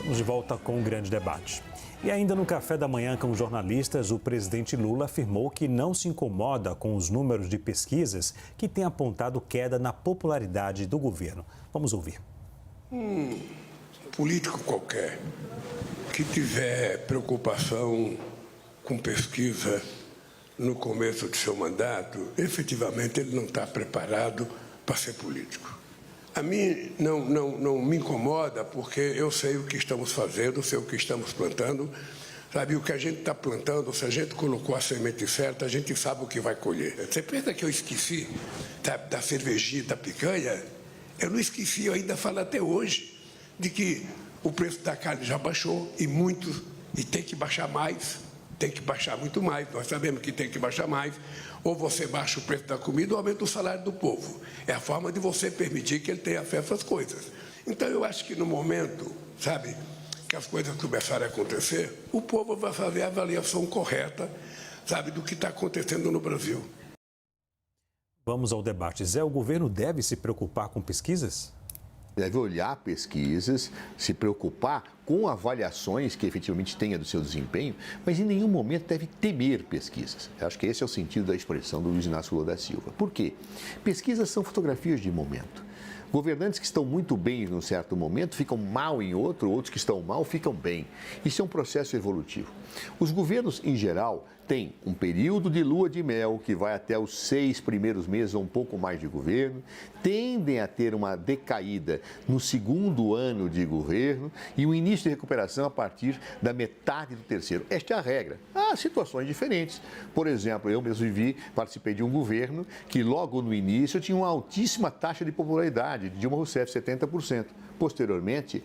Estamos de volta com um grande debate. E ainda no café da manhã com os jornalistas, o presidente Lula afirmou que não se incomoda com os números de pesquisas que têm apontado queda na popularidade do governo. Vamos ouvir. Político qualquer que tiver preocupação com pesquisa no começo de seu mandato, efetivamente ele não está preparado para ser político. A mim não me incomoda, porque eu sei o que estamos fazendo, sei o que estamos plantando, sabe, o que a gente está plantando, se a gente colocou a semente certa, a gente sabe o que vai colher. Você pensa que eu esqueci da cervejinha, da picanha? Eu não esqueci, eu ainda falo até hoje, de que o preço da carne já baixou, e tem que baixar mais, tem que baixar muito mais, nós sabemos que tem que baixar mais. Ou você baixa o preço da comida ou aumenta o salário do povo. É a forma de você permitir que ele tenha acesso às coisas. Então, eu acho que no momento, sabe, que as coisas começarem a acontecer, o povo vai fazer a avaliação correta, sabe, do que está acontecendo no Brasil. Vamos ao debate. Zé, o governo deve se preocupar com pesquisas? Deve olhar pesquisas, se preocupar com avaliações que efetivamente tenha do seu desempenho, mas em nenhum momento deve temer pesquisas. Eu acho que esse é o sentido da expressão do Luiz Inácio Lula da Silva. Por quê? Pesquisas são fotografias de momento. Governantes que estão muito bem num certo momento ficam mal em outro, outros que estão mal ficam bem. Isso é um processo evolutivo. Os governos, em geral, têm um período de lua de mel, que vai até os 6 primeiros meses ou um pouco mais de governo, tendem a ter uma decaída no segundo ano de governo e um início de recuperação a partir da metade do terceiro. Esta é a regra. Há situações diferentes. Por exemplo, eu mesmo participei de um governo que logo no início tinha uma altíssima taxa de popularidade, de Dilma Rousseff, 70%. Posteriormente,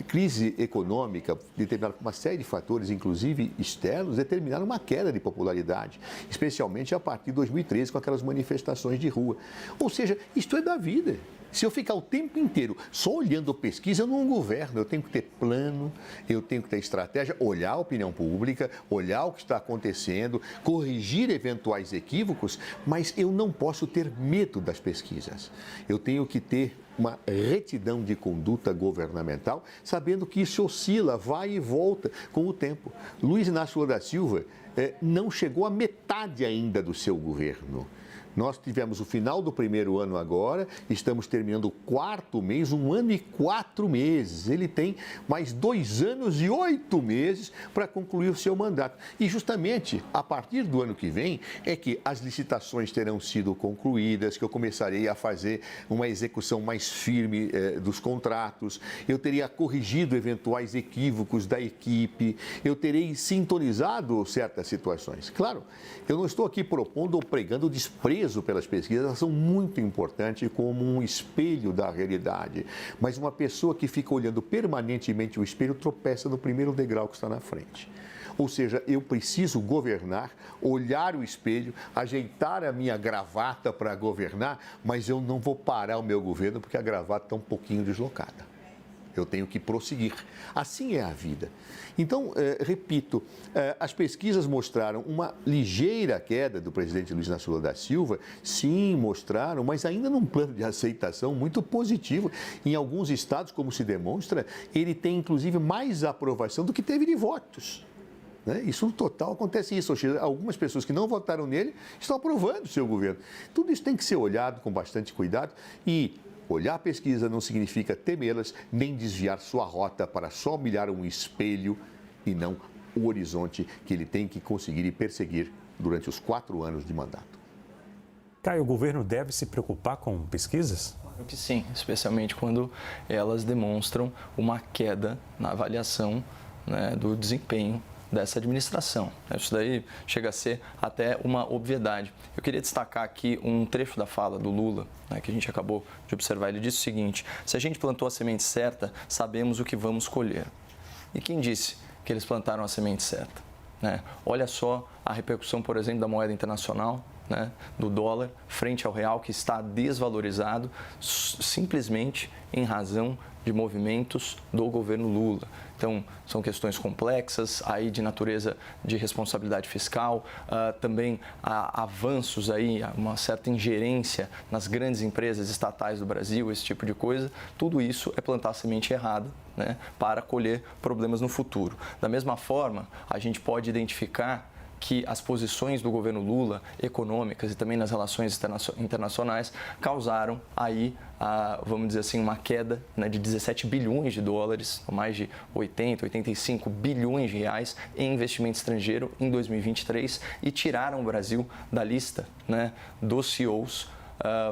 crise econômica, determinada por uma série de fatores, inclusive externos, determinaram uma queda de popularidade, especialmente a partir de 2013, com aquelas manifestações de rua. Ou seja, isto é da vida. Se eu ficar o tempo inteiro só olhando pesquisa, eu não governo. Eu tenho que ter plano, eu tenho que ter estratégia, olhar a opinião pública, olhar o que está acontecendo, corrigir eventuais equívocos, mas eu não posso ter medo das pesquisas. Eu tenho que ter uma retidão de conduta governamental, sabendo que isso oscila, vai e volta com o tempo. Luiz Inácio Lula da Silva não chegou à metade ainda do seu governo. Nós tivemos o final do primeiro ano agora, estamos terminando o 4º mês, 1 ano e 4 meses. Ele tem mais 2 anos e 8 meses para concluir o seu mandato. E justamente a partir do ano que vem é que as licitações terão sido concluídas, que eu começarei a fazer uma execução mais firme dos contratos, eu teria corrigido eventuais equívocos da equipe, eu terei sintonizado certas situações. Claro, eu não estou aqui propondo ou pregando desprezo pelas pesquisas, elas são muito importantes como um espelho da realidade. Mas uma pessoa que fica olhando permanentemente o espelho tropeça no primeiro degrau que está na frente. Ou seja, eu preciso governar, olhar o espelho, ajeitar a minha gravata para governar, mas eu não vou parar o meu governo porque a gravata está um pouquinho deslocada. Eu tenho que prosseguir. Assim é a vida. Então, repito, as pesquisas mostraram uma ligeira queda do presidente Luiz Inácio Lula da Silva. Sim, mostraram, mas ainda num plano de aceitação muito positivo. Em alguns estados, como se demonstra, ele tem, inclusive, mais aprovação do que teve de votos. Isso no total acontece isso. Ou seja, algumas pessoas que não votaram nele estão aprovando o seu governo. Tudo isso tem que ser olhado com bastante cuidado e olhar a pesquisa não significa temê-las, nem desviar sua rota para só mirar um espelho e não o horizonte que ele tem que conseguir e perseguir durante os 4 anos de mandato. Caio, o governo deve se preocupar com pesquisas? Claro que sim, especialmente quando elas demonstram uma queda na avaliação, do desempenho dessa administração. Isso daí chega a ser até uma obviedade. Eu queria destacar aqui um trecho da fala do Lula, que a gente acabou de observar. Ele disse o seguinte: se a gente plantou a semente certa, sabemos o que vamos colher. E quem disse que eles plantaram a semente certa? Olha só a repercussão, por exemplo, da moeda internacional, né, do dólar frente ao real, que está desvalorizado simplesmente em razão de movimentos do governo Lula. Então, são questões complexas, aí de natureza de responsabilidade fiscal, também há avanços aí, uma certa ingerência nas grandes empresas estatais do Brasil, esse tipo de coisa. Tudo isso é plantar a semente errada, né, para colher problemas no futuro. Da mesma forma, a gente pode identificar que as posições do governo Lula, econômicas e também nas relações internacionais, causaram aí, vamos dizer assim, uma queda, né, de 17 bilhões de dólares, mais de 85 bilhões de reais em investimento estrangeiro em 2023 e tiraram o Brasil da lista, né, dos CEOs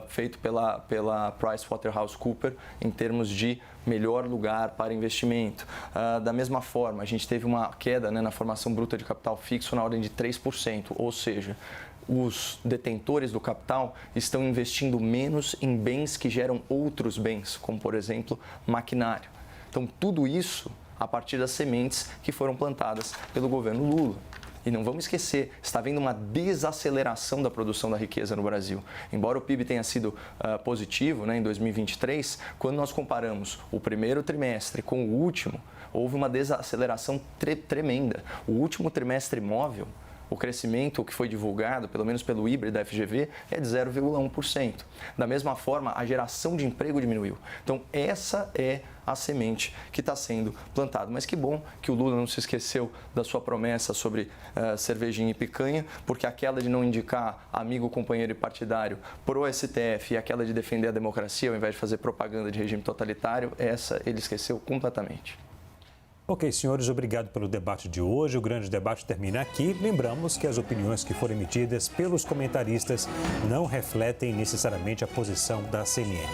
feito pela PricewaterhouseCoopers em termos de melhor lugar para investimento. Da mesma forma, a gente teve uma queda, né, na formação bruta de capital fixo na ordem de 3%, ou seja, os detentores do capital estão investindo menos em bens que geram outros bens, como, por exemplo, maquinário. Então, tudo isso a partir das sementes que foram plantadas pelo governo Lula. E não vamos esquecer, está havendo uma desaceleração da produção da riqueza no Brasil. Embora o PIB tenha sido positivo, né, em 2023, quando nós comparamos o primeiro trimestre com o último, houve uma desaceleração tremenda. O último trimestre móvel, o crescimento que foi divulgado, pelo menos pelo IBRE da FGV, é de 0,1%. Da mesma forma, a geração de emprego diminuiu. Então, essa é a semente que está sendo plantada. Mas que bom que o Lula não se esqueceu da sua promessa sobre cervejinha e picanha, porque aquela de não indicar amigo, companheiro e partidário pro STF e aquela de defender a democracia ao invés de fazer propaganda de regime totalitário, essa ele esqueceu completamente. Ok, senhores, obrigado pelo debate de hoje. O grande debate termina aqui. Lembramos que as opiniões que foram emitidas pelos comentaristas não refletem necessariamente a posição da CNN.